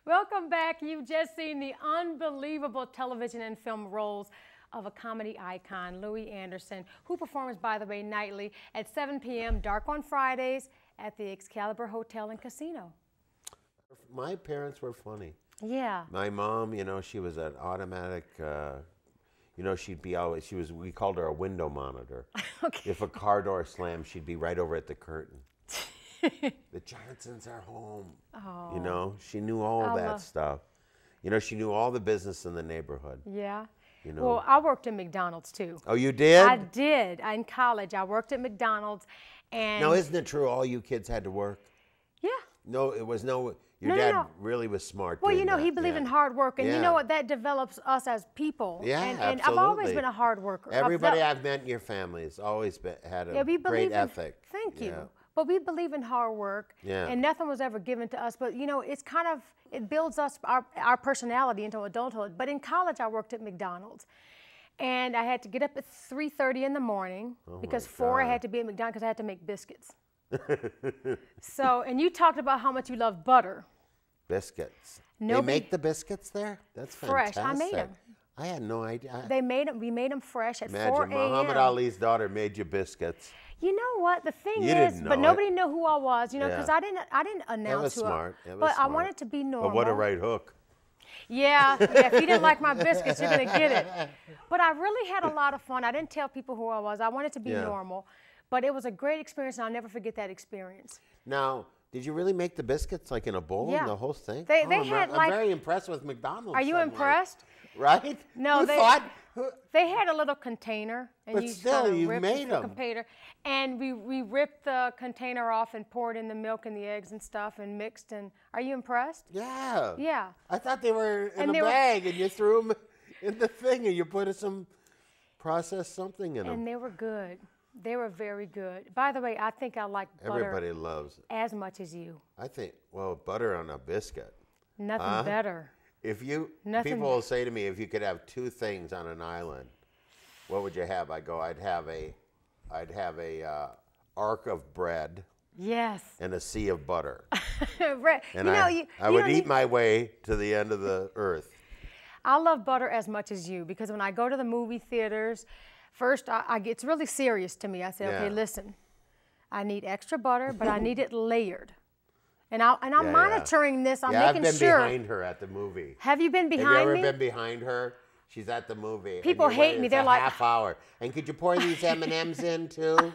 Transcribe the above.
Welcome back. You've just seen the unbelievable television and film roles of a comedy icon, Louie Anderson, who performs, by the way, nightly at 7 p.m., dark on Fridays, at the Excalibur Hotel and Casino. My parents were funny. Yeah. My mom, you know, she was an automatic, you know, she'd be always, we called her a window monitor. Okay. If a car door slammed, she'd be right over at the curtain. The Johnsons are home. Oh. You know, she knew all that stuff. You know, she knew all the business in the neighborhood. Yeah. You know. Well, I worked at McDonald's too. Oh, you did? I did. In college, I worked at McDonald's. And now, isn't it true all you kids had to work? Yeah. No, it was no. Your dad really was smart. Well, you know, he believed in hard work, and you know what? That develops us as people. Yeah, and absolutely. I've always been a hard worker. Everybody I've met in your family has always had a great ethic. Thank you. But we believe in hard work, and nothing was ever given to us. But, you know, it's kind of, it builds us, our personality into adulthood. But in college, I worked at McDonald's. And I had to get up at 3:30 in the morning because 4 I had to be at McDonald's because I had to make biscuits. So, and you talked about how much you love butter. Biscuits. They make the biscuits there? That's fantastic. Fresh. I made them. I had no idea. They made them. We made them fresh at 4 a.m. Imagine Muhammad Ali's daughter made you biscuits. You know what? The thing is, but nobody knew who I was, you know, because I didn't announce who I was. But I wanted to be normal. But what a right hook. Yeah, if you didn't like my biscuits, you're going to get it. But I really had a lot of fun. I didn't tell people who I was. I wanted to be normal. But it was a great experience, and I'll never forget that experience. Now, did you really make the biscuits like in a bowl and the whole thing? They had I'm very impressed with McDonald's. Are you impressed? Right? No, they had a little container, and but you still, you ripped made the them. Container, and we ripped the container off and poured in the milk and the eggs and stuff and mixed. And are you impressed? Yeah. Yeah. I thought they were in a bag, and you threw them in the thing, and you put some processed something in them. And they were good. They were very good. By the way, I think I like butter. Everybody loves it. As much as you. I think, well, butter on a biscuit. Nothing better. If you, people will say to me, if you could have two things on an island, what would you have? I go, I'd have a ark of bread. Yes. And a sea of butter. And I would eat my way to the end of the earth. I love butter as much as you because when I go to the movie theaters, first, it's really serious to me. I say, okay, listen, I need extra butter, but I need it layered. And I'm monitoring this. I'm making sure. I've been behind her at the movie. Have you been behind me? Have you ever been behind her? She's at the movie. People hate me. They're like, half hour. And could you pour these M&Ms in too?